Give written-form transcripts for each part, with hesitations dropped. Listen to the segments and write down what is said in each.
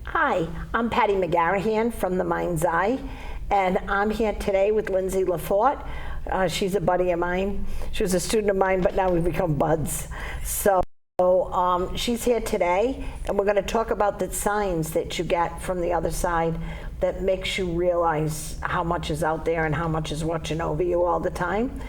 Hi, I'm Patty McGarrahan from The Mind's Eye, and I'm here today with Lyndsey Lefort. She's a buddy of mine. She was a student of mine, but now we've become buds. So she's here today, and we're going to talk about the signs that you get from the other side that makes you realize how much is out there and how much is watching over you all the time.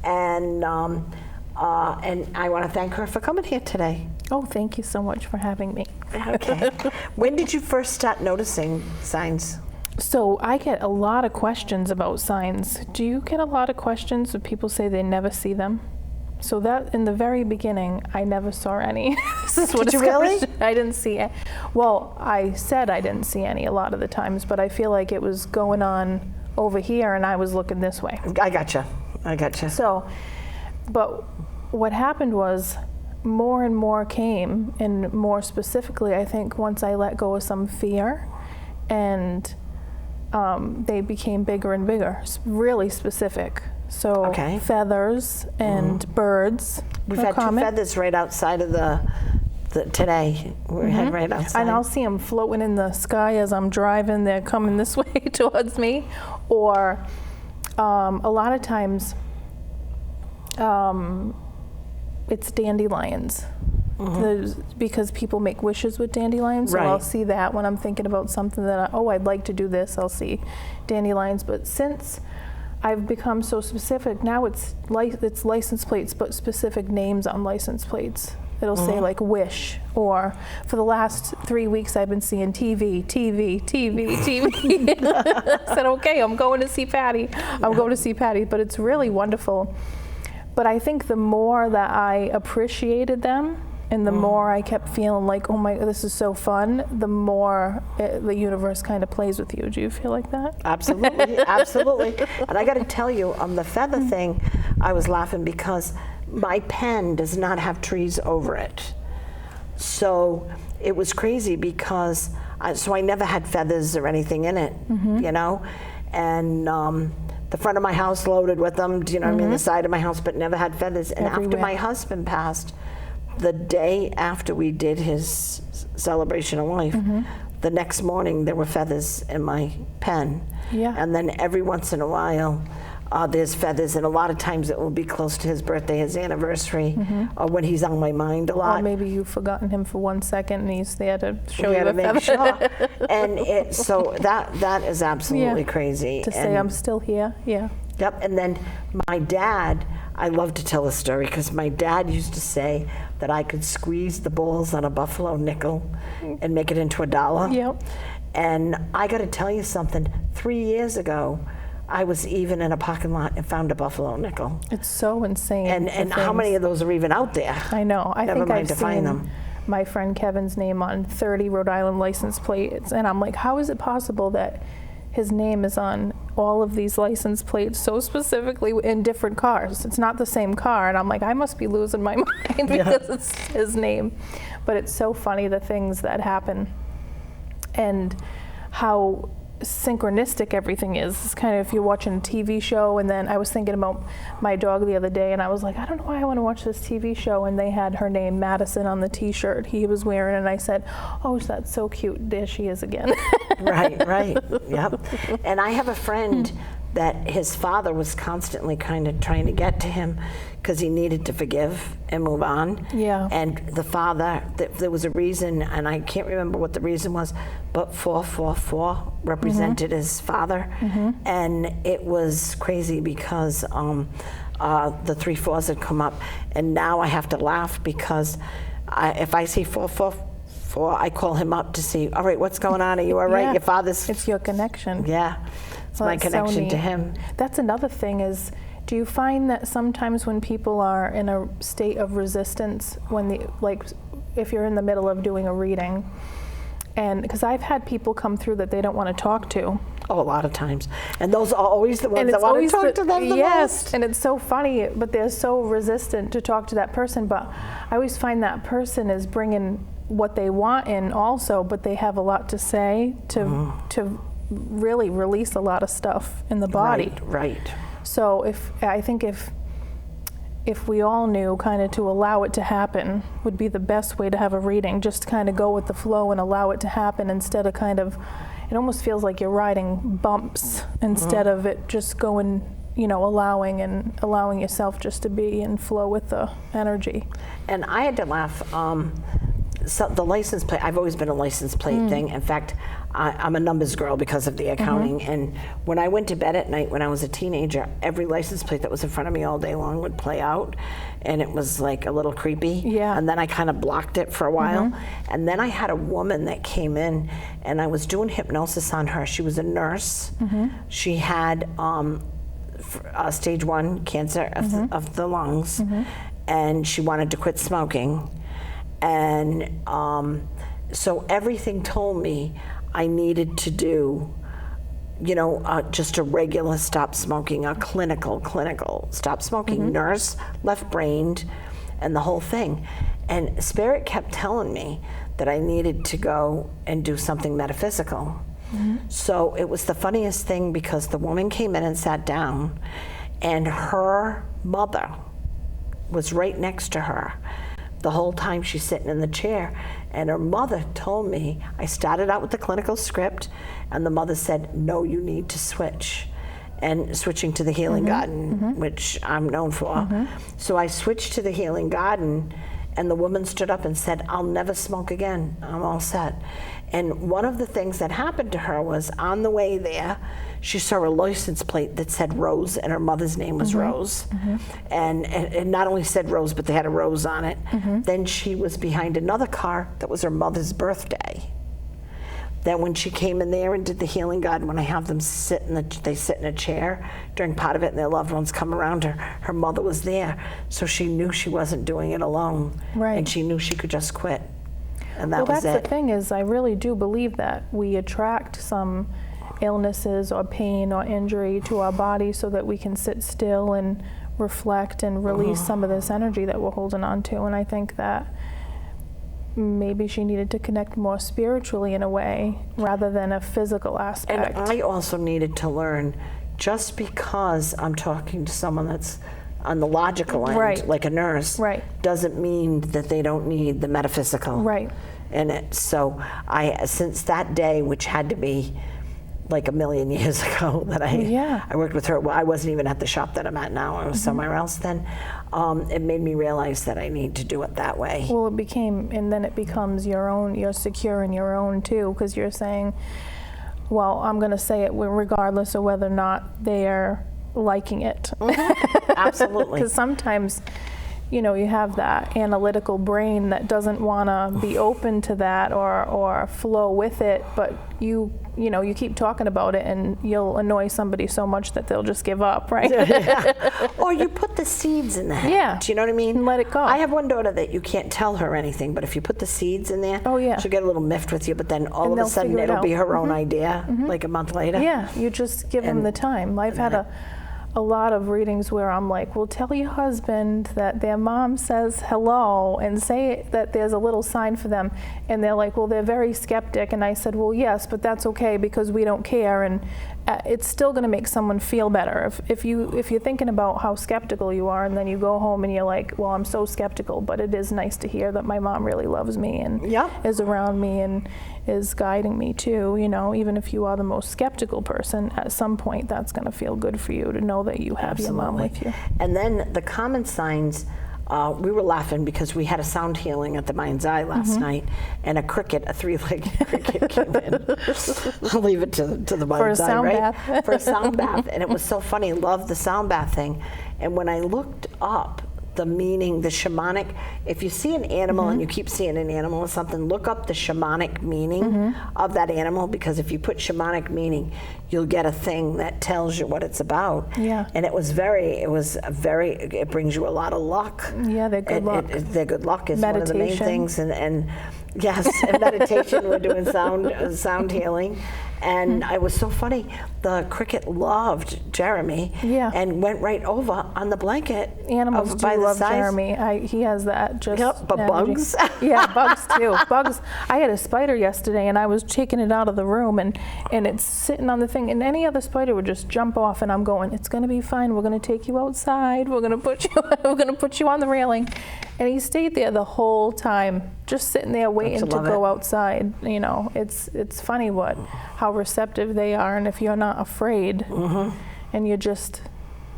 And I want to thank her for coming here today. Oh, thank you so much for having me. Okay. When did you first start noticing signs? So I get a lot of questions about signs. Do you get a lot of questions of people say they never see them? So that in the very beginning, I never saw any. This is what Did you really? I didn't see it. Well, I said I didn't see any a lot of the times, but I feel like it was going on over here and I was looking this way. I gotcha. So, but what happened was more and more came, and more specifically, I think once I let go of some fear, and they became bigger and bigger, really specific. So Okay. feathers and birds. We've had two feathers right outside of the today. We had right outside. And I'll see them floating in the sky as I'm driving. They're coming this way towards me. Or a lot of times, it's dandelions. Because people make wishes with dandelions. So Right. I'll see that when I'm thinking about something that, I'd like to do this, I'll see dandelions. But since I've become so specific, now it's license plates, but specific names on license plates. It'll say like wish, or for the last 3 weeks I've been seeing TV. I said, okay, I'm going to see Patty. I'm going to see Patty, but it's really wonderful. But I think the more that I appreciated them, and the more I kept feeling like, oh my, this is so fun, the more the universe kind of plays with you. Do you feel like that? Absolutely, absolutely. And I got to tell you, the feather thing, I was laughing because my pen does not have trees over it. So it was crazy because, I never had feathers or anything in it, you know? And the front of my house loaded with them, do you know what I mean? The side of my house, but never had feathers. And after my husband passed, the day after we did his celebration of life, the next morning there were feathers in my pen. Yeah. And then every once in a while, there's feathers, and a lot of times it will be close to his birthday, his anniversary, or when he's on my mind a lot. Or maybe you've forgotten him for 1 second and he's there to show you to a make feather. sure. And so that is absolutely crazy. To say I'm still here, Yep, and then my dad, I love to tell a story because my dad used to say that I could squeeze the balls on a buffalo nickel and make it into $1. Yep. And I got to tell you something, 3 years ago, I was even in a parking lot and found a buffalo nickel. It's so insane. And how many of those are even out there? I know. I Never think mind I've to find seen them. my friend Kevin's name on 30 Rhode Island license plates, and I'm like, how is it possible that his name is on all of these license plates so specifically in different cars? It's not the same car, and I'm like, I must be losing my mind because it's his name. But it's so funny, the things that happen and how synchronistic everything is. It's kind of, if you're watching a TV show, and then I was thinking about my dog the other day, and I was like, I don't know why I want to watch this TV show, and they had her name Madison on the t-shirt he was wearing, and I said, oh, that's so cute, there she is again. Right, yep. And I have a friend that his father was constantly kind of trying to get to him because he needed to forgive and move on. Yeah. And the father, there was a reason, and I can't remember what the reason was, but 444 represented his father. And it was crazy because the 3 4s had come up, and now I have to laugh because if I see 444, I call him up to see, all right, what's going on? Are you all right? Yeah. Your father's... It's your connection. Yeah. It's my connection to him. That's another thing is, do you find that sometimes when people are in a state of resistance, if you're in the middle of doing a reading, and because I've had people come through that they don't want to talk to. Oh, a lot of times. And those are always the ones that want to talk to them the most. And it's so funny, but they're so resistant to talk to that person. But I always find that person is bringing what they want in also, but they have a lot to say to really release a lot of stuff in the body. Right. So I think if we all knew kind of to allow it to happen would be the best way to have a reading, just kind of go with the flow and allow it to happen instead of kind of, it almost feels like you're riding bumps instead of it just going, allowing yourself just to be and flow with the energy. And I had to laugh. So the license plate, I've always been a license plate thing. In fact, I'm a numbers girl because of the accounting. And when I went to bed at night when I was a teenager, every license plate that was in front of me all day long would play out. And it was like a little creepy. Yeah. And then I kind of blocked it for a while. And then I had a woman that came in and I was doing hypnosis on her. She was a nurse. She had stage 1 cancer of the lungs. And she wanted to quit smoking. And so everything told me I needed to do, just a regular stop smoking, a clinical stop smoking, nurse, left-brained, and the whole thing. And Spirit kept telling me that I needed to go and do something metaphysical. So it was the funniest thing because the woman came in and sat down, and her mother was right next to her. The whole time she's sitting in the chair. And her mother told me, I started out with the clinical script, and the mother said, no, you need to switch. And switching to the Healing Garden, which I'm known for. So I switched to the Healing Garden, and the woman stood up and said, I'll never smoke again. I'm all set. And one of the things that happened to her was on the way there, she saw a license plate that said Rose, and her mother's name was Rose. And it not only said Rose, but they had a rose on it. Then she was behind another car that was her mother's birthday. Then when she came in there and did the Healing Garden, when I have them sit they sit in a chair during part of it and their loved ones come around her mother was there. So she knew she wasn't doing it alone. Right. And she knew she could just quit. And that was it. Well, that's the thing is I really do believe that we attract some illnesses or pain or injury to our body so that we can sit still and reflect and release some of this energy that we're holding on to. And I think that maybe she needed to connect more spiritually in a way rather than a physical aspect. And I also needed to learn, just because I'm talking to someone that's on the logical end, like a nurse, doesn't mean that they don't need the metaphysical in it. So since that day, which had to be like a million years ago that I worked with her. Well, I wasn't even at the shop that I'm at now. I was somewhere else then. It made me realize that I need to do it that way. Well, it becomes your own, you're secure in your own too, because you're saying, well, I'm going to say it regardless of whether or not they're liking it. Absolutely. Because sometimes, you have that analytical brain that doesn't want to be open to that or flow with it, but you keep talking about it and you'll annoy somebody so much that they'll just give up, right? Or you put the seeds in the head. Yeah. Do you know what I mean? And let it go. I have one daughter that you can't tell her anything, but if you put the seeds in there, she'll get a little miffed with you, but then all of a sudden it'll be her own idea, like a month later. Yeah, you just give them the time. I've had a lot of readings where I'm like, well, tell your husband that their mom says hello and say that there's a little sign for them. And they're like, well, they're very skeptic. And I said, well, yes, but that's okay because we don't care. And it's still going to make someone feel better. If you're thinking about how skeptical you are and then you go home and you're like, well, I'm so skeptical, but it is nice to hear that my mom really loves me and is around me and is guiding me too. Even if you are the most skeptical person, at some point that's going to feel good for you to know that you have your mom with you. And then the common signs, we were laughing because we had a sound healing at the Mind's Eye last night, and a three-legged cricket came in. I'll leave it to the Mind's Eye, right? For a sound bath. And it was so funny. Loved the sound bath thing. And when I looked up the meaning, the shamanic, if you see an animal and you keep seeing an animal or something, look up the shamanic meaning of that animal, because if you put shamanic meaning, you'll get a thing that tells you what it's about. Yeah. And it brings you a lot of luck. Yeah, they're good luck. Their good luck is meditation. One of the main things. And yes, and meditation, we're doing sound healing. And it was so funny. The cricket loved Jeremy Yeah. and went right over on the blanket. Animals do by the love size. Jeremy. He has that just. Yep, but energy. bugs. Yeah, bugs too. Bugs. I had a spider yesterday, and I was taking it out of the room, and it's sitting on the thing, and any other spider would just jump off, and I'm going, it's going to be fine. We're going to take you outside. We're going to put you on the railing, and he stayed there the whole time, just sitting there waiting to go outside. You know, it's funny how receptive they are, and if you're not afraid, and you just.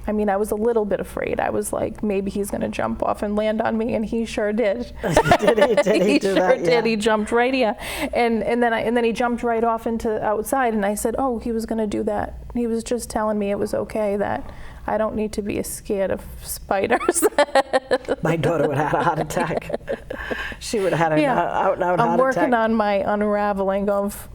I mean, I was a little bit afraid. I was like, maybe he's going to jump off and land on me, and he sure did. Did he do sure that? did. Yeah. He jumped right here, and then he jumped right off into outside. And I said, oh, he was going to do that. He was just telling me it was okay, that I don't need to be scared of spiders. My daughter would have had a heart attack. She would have had an out and out heart I'm working attack. on my unraveling of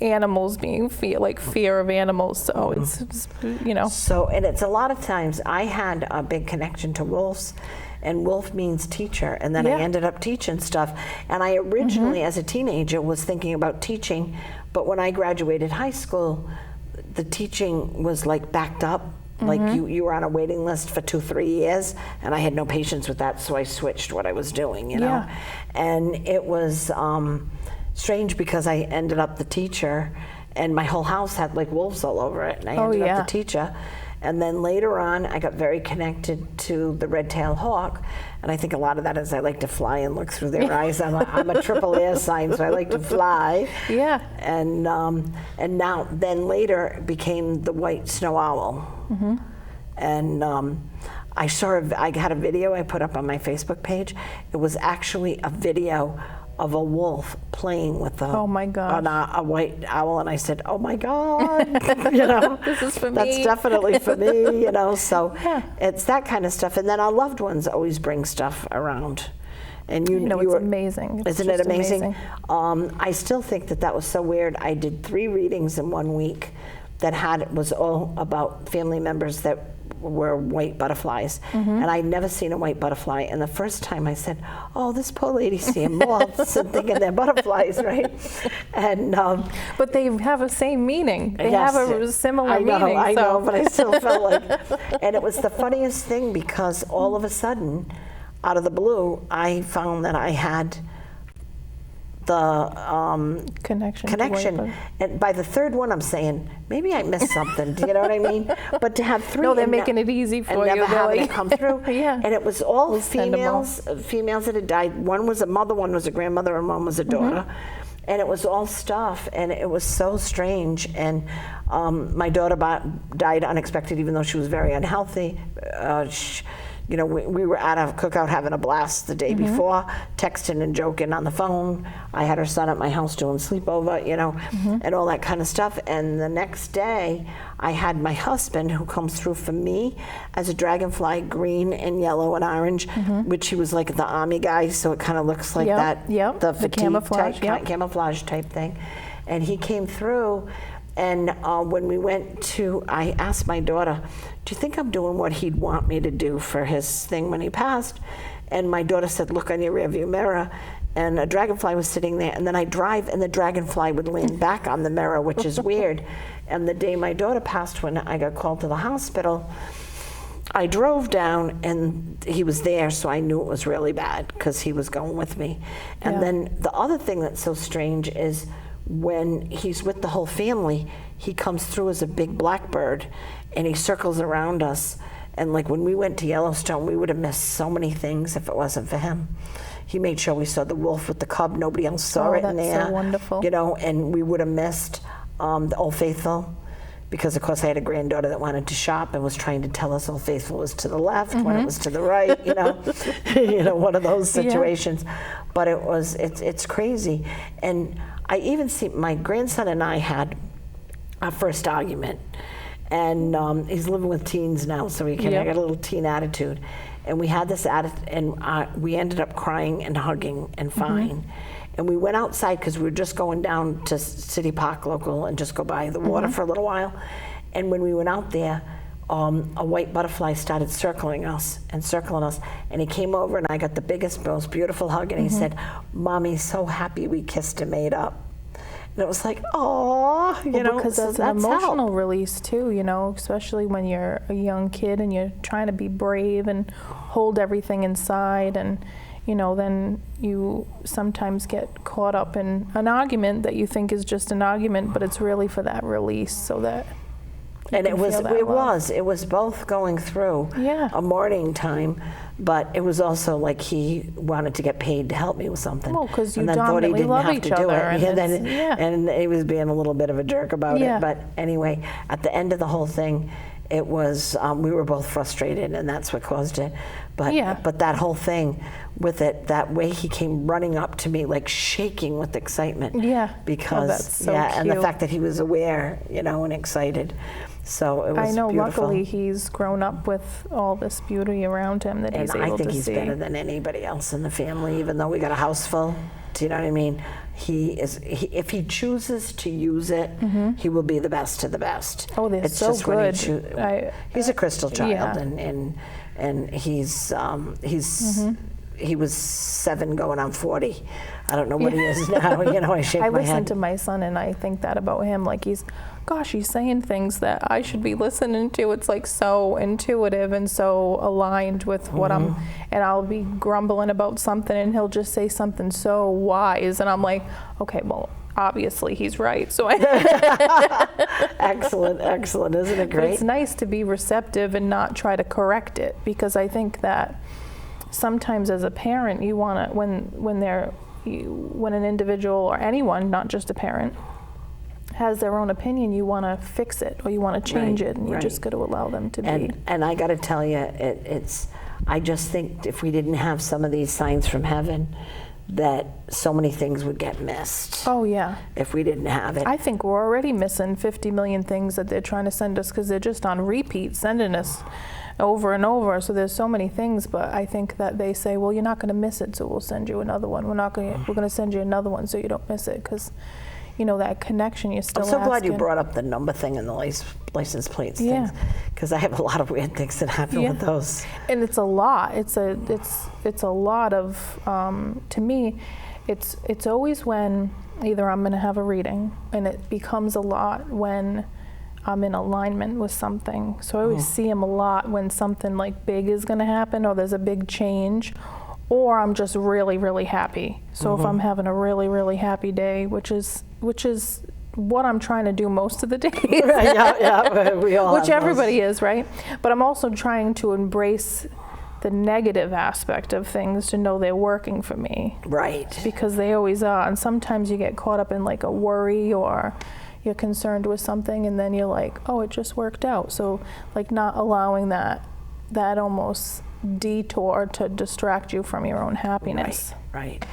animals being fear of animals, so it's you know. So, and it's a lot of times, I had a big connection to wolves, and wolf means teacher, and then I ended up teaching stuff. And I originally, as a teenager, was thinking about teaching, but when I graduated high school, the teaching was like backed up. Like you were on a waiting list for 2-3 years, and I had no patience with that, so I switched what I was doing, you know. And it was strange because I ended up the teacher, and my whole house had like wolves all over it, and I ended up the teacher. And then later on, I got very connected to the red-tailed hawk, and I think a lot of that is I like to fly and look through their eyes. I'm a triple air sign, so I like to fly. Yeah. And now, then later, it became the white snow owl. And I had a video I put up on my Facebook page. It was actually a video of a wolf playing with a white owl, and I said, "Oh my God!" You know, this is for me. That's definitely for me. You know, so it's that kind of stuff. And then our loved ones always bring stuff around, and you know, it's amazing. Isn't it amazing? I still think that was so weird. I did 3 readings in 1 week that was all about family members that were white butterflies, and I'd never seen a white butterfly. And the first time I said, "Oh, this poor lady's seeing moths and thinking they're butterflies, right?" And but they have the same meaning. They have a similar meaning. I know, but I still felt like. And it was the funniest thing because all of a sudden, out of the blue, I found that I had the connection. And by the 3rd one, I'm saying, maybe I missed something. Do you know what I mean? But to have 3 no, they're making it easy for and you, never having really. it come through. And it was all females that had died. One was a mother, one was a grandmother, and one was a daughter. And it was all stuff, and it was so strange. And my daughter died unexpected, even though she was very unhealthy. You know, we were at a cookout having a blast the day before, texting and joking on the phone. I had her son at my house doing sleepover, you know, and all that kind of stuff. And the next day, I had my husband, who comes through for me as a dragonfly, green and yellow and orange, which he was like the army guy, so it kind of looks like that, the fatigue camouflage, camouflage type thing. And he came through. And when we went I asked my daughter, "Do you think I'm doing what he'd want me to do for his thing when he passed?" And my daughter said, "Look on your rearview mirror." And a dragonfly was sitting there. And then I drive, and the dragonfly would lean back on the mirror, which is weird. And the day my daughter passed, when I got called to the hospital, I drove down, and he was there, so I knew it was really bad because he was going with me. And then the other thing that's so strange is, when he's with the whole family, he comes through as a big blackbird, and he circles around us. And like when we went to Yellowstone, we would have missed so many things if it wasn't for him. He made sure we saw the wolf with the cub. Nobody else saw it in there. That's so wonderful. You know, and we would have missed the Old Faithful, because of course I had a granddaughter that wanted to shop and was trying to tell us Old Faithful was to the left when it was to the right, you know. You know, one of those situations. But it's crazy. And I even see my grandson and I had our first argument, and he's living with teens now, so I got a little teen attitude, and we had this attitude, and we ended up crying and hugging and fine, and we went outside because we were just going down to City Park local and just go by the water for a little while, and when we went out there, a white butterfly started circling us, and he came over, and I got the biggest, most beautiful hug, and he said, "Mommy's so happy we kissed and made up." And it was like, oh, you know, because so that's an that's emotional help. release too, you know, especially when you're a young kid and you're trying to be brave and hold everything inside, and you know, then you sometimes get caught up in an argument that you think is just an argument, but it's really for that release, so that you And can feel that love. it was both going through Yeah. a mourning time, but it was also like he wanted to get paid to help me with something. Well, 'cause you and then thought he dominantly didn't love have each to do other, it. and Yeah, then, it's- yeah. and he was being a little bit of a jerk about Yeah. it. But anyway, at the end of the whole thing, it was we were both frustrated, and that's what caused it. But Yeah. but that whole thing with it, that way he came running up to me like shaking with excitement. Yeah. Because Oh, that's so and the cute. fact that he was aware, you know, and excited. So it was I know, beautiful. luckily he's grown up with all this beauty around him that And he's able I think to he's see. better than anybody else in the family, even though we got a house full. Do you know what I mean? If he chooses to use it, he will be the best of the best. Oh, they're it's so just when he good. he's a crystal child, Yeah. and he's he was 7 going on 40. I don't know what he is now. You know, I shake I my listen head. to my son and I think that about him, like he's saying things that I should be listening to. It's like so intuitive and so aligned with what I'm, and I'll be grumbling about something and he'll just say something so wise, and I'm like, okay, well, obviously he's right. So Excellent, isn't it But great? it's nice to be receptive and not try to correct it, because I think that sometimes as a parent you want to, when an individual or anyone, not just a parent, has their own opinion, you want to fix it or you want to change Right, it, and you right. just got to allow them to be. And I got to tell you, I just think if we didn't have some of these signs from heaven, that so many things would get missed Oh yeah. if we didn't have it. I think we're already missing 50 million things that they're trying to send us, because they're just on repeat sending us over and over. So there's so many things, but I think that they say, well, you're not going to miss it, so we'll send you another one. We're going to send you another one so you don't miss it, because you know that connection you're still I'm so glad you asking. brought up the number thing and the license plates Yeah. things, because I have a lot of weird things that happen Yeah. with those. And it's a lot. It's a lot of to me. It's always when either I'm going to have a reading, and it becomes a lot when I'm in alignment with something. So I always see them a lot when something like big is going to happen, or there's a big change, or I'm just really, really happy. So if I'm having a really, really happy day, which is what I'm trying to do most of the days. yeah, we all Which have those. everybody is, right? But I'm also trying to embrace the negative aspect of things, to know they're working for me, Right. because they always are. And sometimes you get caught up in like a worry, or you're concerned with something, and then you're like, oh, it just worked out. So like not allowing that almost detour to distract you from your own happiness. Right.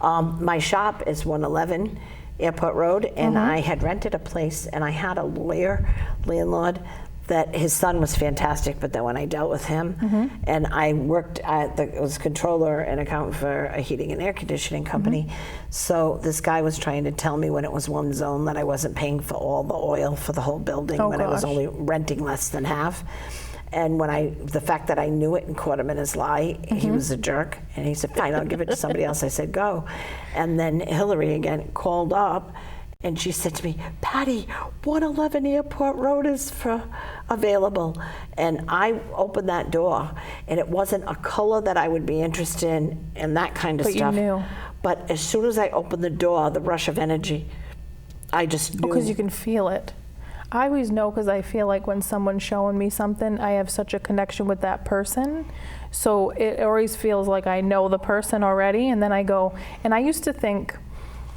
My shop is 111 Airport Road, and I had rented a place, and I had a landlord that his son was fantastic, but then when I dealt with him, and I worked was controller and accountant for a heating and air conditioning company, so this guy was trying to tell me when it was one zone that I wasn't paying for all the oil for the whole building, Oh, when I was gosh. only renting less than half. And the fact that I knew it and caught him in his lie, he was a jerk. And he said, fine, I'll give it to somebody else. I said, go. And then Hillary again called up, and she said to me, Patty, 111 Airport Road is available. And I opened that door, and it wasn't a color that I would be interested in and that kind of But you stuff. knew. But as soon as I opened the door, the rush of energy, I just knew. Because you can feel it. I always know, because I feel like when someone's showing me something, I have such a connection with that person. So it always feels like I know the person already, and then I go, and I used to think,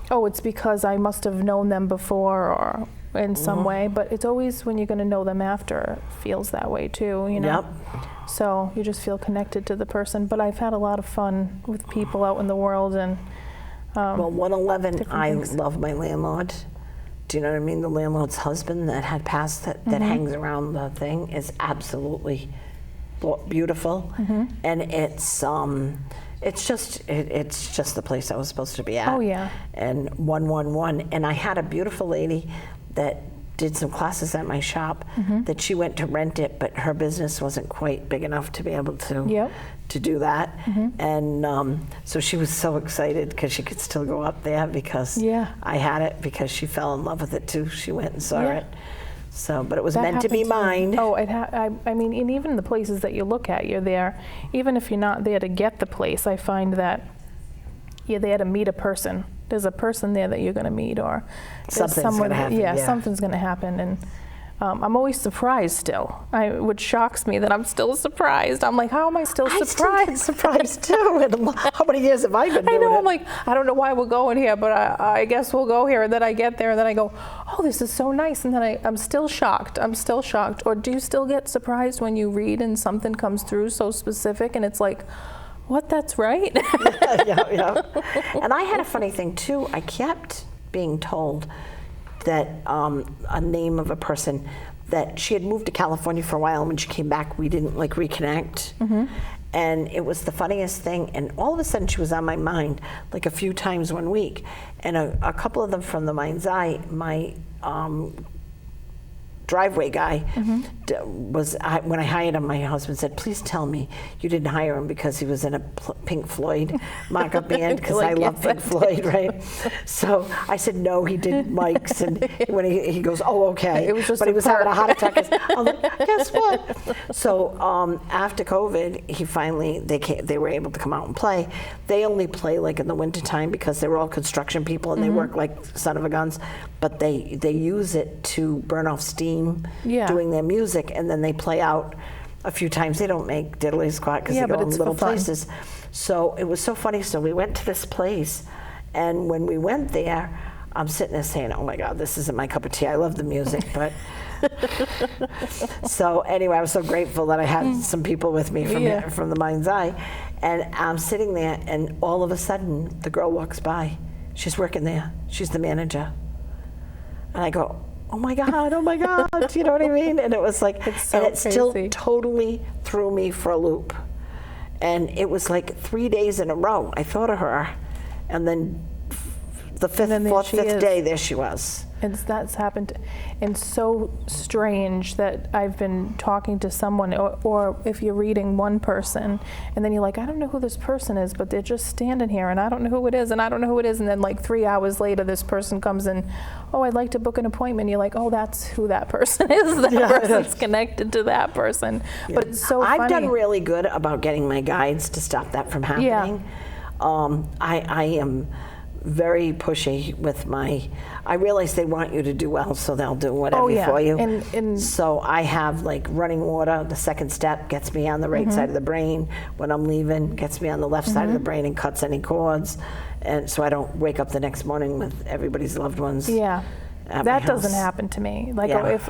oh, it's because I must have known them before or in some way, but it's always when you're going to know them after, it feels that way too, you know? Yep. So you just feel connected to the person. But I've had a lot of fun with people out in the world, and Well, 111, different I things. love my landlord. Do you know what I mean? The landlord's husband that had passed, that hangs around the thing, is absolutely beautiful. And it's just the place I was supposed to be at. Oh, yeah. And 111, and I had a beautiful lady that did some classes at my shop, that she went to rent it, but her business wasn't quite big enough to be able to to do that. And so she was so excited because she could still go up there because I had it, because she fell in love with it too. She went and saw it. So, but it was meant to be mine. Oh, I mean, and even the places that you look at, you're there, even if you're not there to get the place, I find that you're there to meet a person. There's a person there that you're going to meet, or something's going to happen. Yeah, something's going to happen. And I'm always surprised still, which shocks me that I'm still surprised. I'm like, how am I still surprised? I still get surprised too. And how many years have I been doing I know, it? I'm like, I don't know why we're going here, but I guess we'll go here. And then I get there and then I go, oh, this is so nice. And then I'm still shocked. I'm still shocked. Or do you still get surprised when you read and something comes through so specific and it's like, what, that's right? yeah. And I had a funny thing too. I kept being told that a name of a person, that she had moved to California for a while, and when she came back, we didn't like reconnect. And it was the funniest thing, and all of a sudden she was on my mind like a few times one week. And a couple of them from the Mind's Eye, my driveway guy when I hired him, my husband said, please tell me you didn't hire him because he was in a Pink Floyd markup band, because I love Pink Floyd, right? So I said, no, he did Mike's. And when he goes, oh, okay. It was just but he was having a heart attack. I'm like, guess what? So after COVID, they were able to come out and play. They only play like in the wintertime because they were all construction people and they work like son of a guns, but they use it to burn off steam doing their music, and then they play out a few times. They don't make diddly squat because they go in little places. So it was so funny. So we went to this place, and when we went there, I'm sitting there saying, oh my God, this isn't my cup of tea. I love the music, but so anyway, I was so grateful that I had some people with me from the Mind's Eye. And I'm sitting there, and all of a sudden the girl walks by. She's working there. She's the manager. And I go, oh my God, you know what I mean? And it was like, it's so and it crazy. Still totally threw me for a loop. And it was like 3 days in a row, I thought of her, and then the fifth day, there she was. That's happened, and so strange that I've been talking to someone, or if you're reading one person, and then you're like, I don't know who this person is, but they're just standing here, and I don't know who it is, and I don't know who it is, and then like 3 hours later, this person comes in, oh, I'd like to book an appointment. You're like, oh, that's who that person is. That person's connected to that person. Yeah. But it's so funny. I've done really good about getting my guides to stop that from happening. I am very pushy with I realize they want you to do well, so they'll do whatever for you. And so I have like running water. The second step gets me on the right side of the brain. When I'm leaving, gets me on the left side of the brain and cuts any cords. And so I don't wake up the next morning with everybody's loved ones. Yeah. That doesn't happen to me. Like if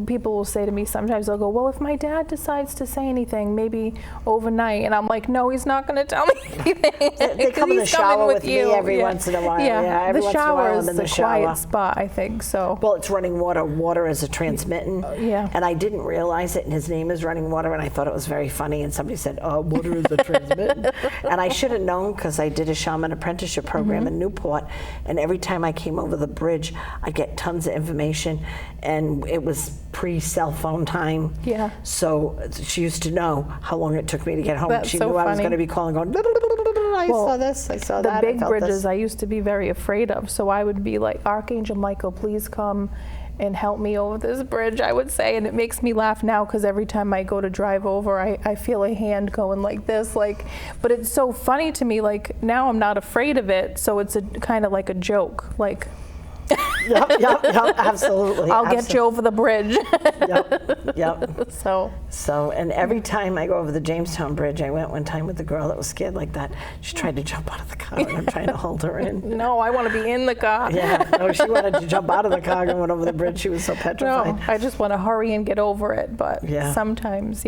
people will say to me sometimes, they'll go, well, if my dad decides to say anything, maybe overnight, and I'm like, no, he's not going to tell me anything. They come in the shower with me every once in a while. Yeah, every the once in a shower while is I'm in the quiet spot, I think. So. Well, it's running water. Water is a transmittant. And I didn't realize it, and his name is Running Water, and I thought it was very funny. And somebody said, oh, water is a transmittant. And I should have known, because I did a shaman apprenticeship program in Newport, and every time I came over the bridge, I get tons of information, and it was pre-cell phone time. Yeah. So she used to know how long it took me to get home. That's she so knew funny. I was going to be calling, going, I saw this, I saw that. The big bridges I used to be very afraid of, so I would be like, Archangel Michael, please come and help me over this bridge, I would say. And it makes me laugh now, because every time I go to drive over, I feel a hand going like this, but it's so funny to me, like now I'm not afraid of it, so it's a kind of like a joke, like Yep, absolutely. I'll get you over the bridge. Yep. So, and every time I go over the Jamestown Bridge, I went one time with a girl that was scared like that. She tried to jump out of the car, and I'm trying to hold her in. No, I want to be in the car. Yeah, no, she wanted to jump out of the car and went over the bridge. She was so petrified. No, I just want to hurry and get over it, but sometimes,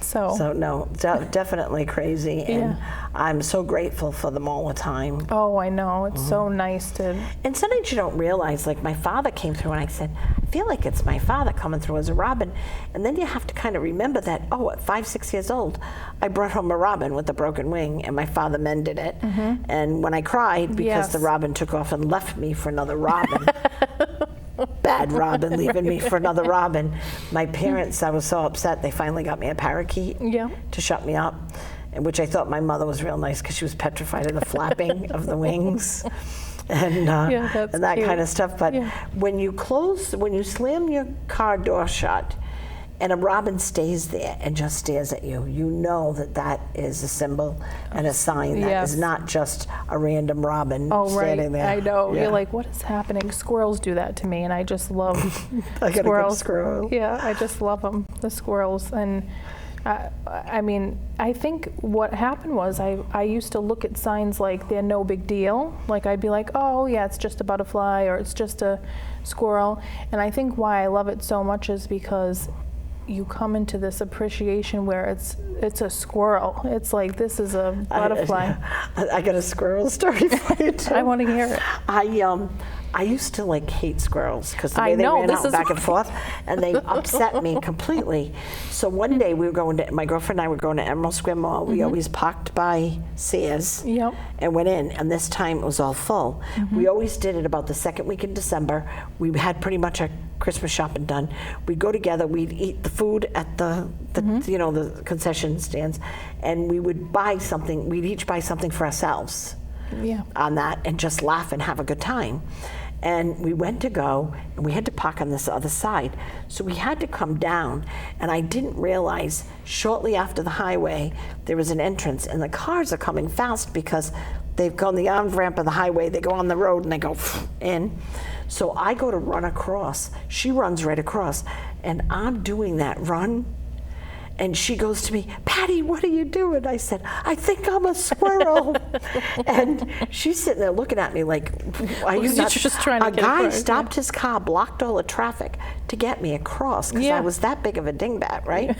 So no, definitely crazy, and I'm so grateful for them all the time. Oh, I know. It's so nice to. And sometimes you don't realize, like my father came through, and I said, I feel like it's my father coming through as a robin. And then you have to kind of remember that, at 5, 6 years old, I brought home a robin with a broken wing, and my father mended it. And when I cried because the robin took off and left me for another robin, bad bad robin leaving me for another robin. My parents, I was so upset, they finally got me a parakeet to shut me up, and which I thought my mother was real nice because she was petrified of the flapping of the wings. And that cute. kind of stuff. But when you slam your car door shut and a robin stays there and just stares at you, you know that is a symbol and a sign that is not just a random robin standing there. I know. You're like, what is happening? Squirrels do that to me, and I just love I got squirrels. A good squirrel. Yeah, I just love them, the squirrels. And I mean, I think what happened was I used to look at signs like they're no big deal. Like I'd be like, oh yeah, it's just a butterfly or it's just a squirrel. And I think why I love it so much is because you come into this appreciation where it's a squirrel. It's like, this is a butterfly. I got a squirrel story for you too. I want to hear it. I used to like hate squirrels because the way they ran out back and forth, and they upset me completely. So one day my girlfriend and I were going to Emerald Square Mall. We always parked by Sears and went in, and this time it was all full. We always did it about the second week in December. We had pretty much our Christmas shopping done. We'd go together, we'd eat the food at the concession stands, and we would buy something, we'd each buy something for ourselves on that and just laugh and have a good time. And we went to go, and we had to park on this other side. So we had to come down, and I didn't realize shortly after the highway, there was an entrance, and the cars are coming fast because they've gone the armed ramp of the highway, they go on the road, and they go in. So I go to run across. She runs right across, and I'm doing that run. And she goes to me, Patty, what are you doing? I said, I think I'm a squirrel. And she's sitting there looking at me like, are you not? Just trying to a guy stopped his car, blocked all the traffic to get me across because I was that big of a dingbat, right?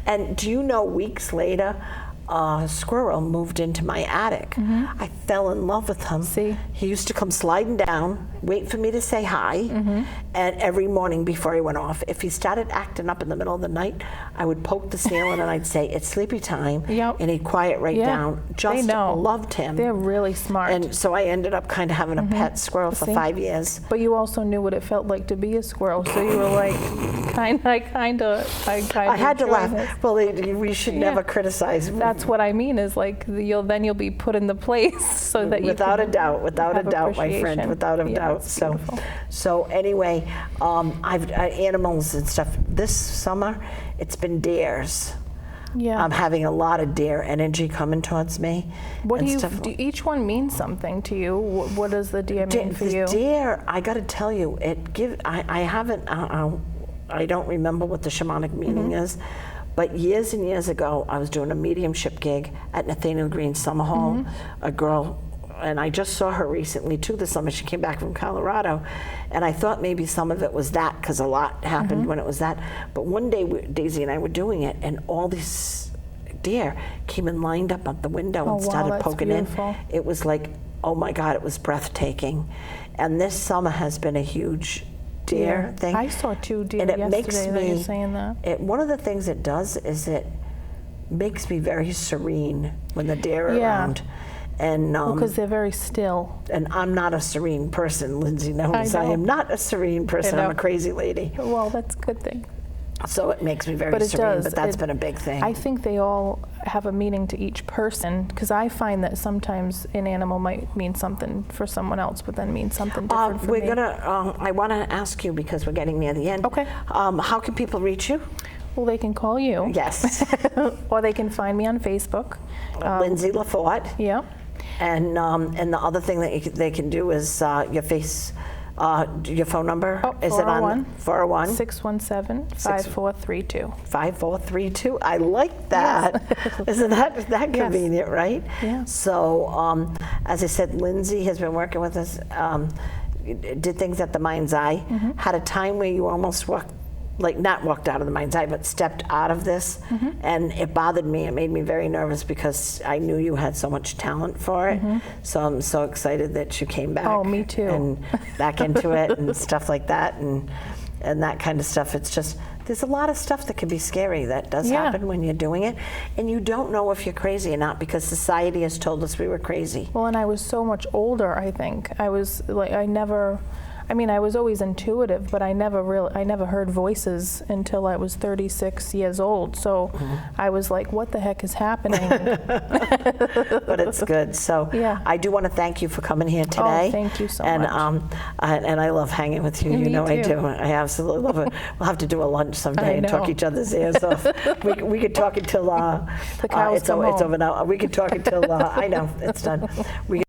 And do you know, weeks later, a squirrel moved into my attic. I fell in love with him. He used to come sliding down, wait for me to say hi, and every morning before he went off, if he started acting up in the middle of the night, I would poke the ceiling and I'd say, it's sleepy time, and he'd quiet down. Just loved him. They're really smart. And so I ended up kind of having a pet squirrel for 5 years. But you also knew what it felt like to be a squirrel, so you were like, I had to laugh. Well, we should never criticize. That's what I mean, is like you'll be put in the place so that without a doubt, my friend, without a doubt. So anyway, I've animals and stuff. This summer, it's been deers. I'm having a lot of deer energy coming towards me. What do each one mean something to you? What does the deer mean for you? The deer, I got to tell you, I don't remember what the shamanic meaning is. But years and years ago, I was doing a mediumship gig at Nathaniel Green's Summer Hall. A girl, and I just saw her recently too this summer. She came back from Colorado, and I thought maybe some of it was that because a lot happened when it was that. But one day, Daisy and I were doing it, and all these deer came and lined up at the window and started poking in. It was like, oh my God, it was breathtaking. And this summer has been a huge deer thing. I saw 2 deer and it yesterday makes me, that you're saying that. One of the things it does is it makes me very serene when the deer are around. And because they're very still. And I'm not a serene person. Lyndsey knows I am not a serene person. I'm a crazy lady. Well, that's a good thing. So it makes me very serene, but that's been a big thing. I think they all have a meaning to each person, because I find that sometimes an animal might mean something for someone else, but then mean something different for me. I want to ask you, because we're getting near the end. Okay. How can people reach you? Well, they can call you. Yes. Or they can find me on Facebook. Lyndsey Lefort. Yeah. And the other thing that they can do is your phone number. Is it on 401 617 5432 5432? I like that. Isn't that convenient, right? Yeah. So as I said, Lyndsey has been working with us, did things at the Mind's Eye. Had a time where you almost not walked out of the Mind's Eye, but stepped out of this, and it bothered me. It made me very nervous because I knew you had so much talent for it. So I'm so excited that you came back. Oh, me too. And back into it and stuff like that, and that kind of stuff. It's just, there's a lot of stuff that can be scary that does happen when you're doing it, and you don't know if you're crazy or not because society has told us we were crazy. Well, and I was so much older, I think. I was like, I mean, I was always intuitive, but I never heard voices until I was 36 years old. So I was like, what the heck is happening? But it's good. So Yeah. I do want to thank you for coming here today. Oh, thank you so and, much. And I love hanging with you. You Me know I too. do. I absolutely love it. We'll have to do a lunch someday I and talk know. each other's ears off. We could talk until The cows it's come over home. now. We could talk until I know it's done. We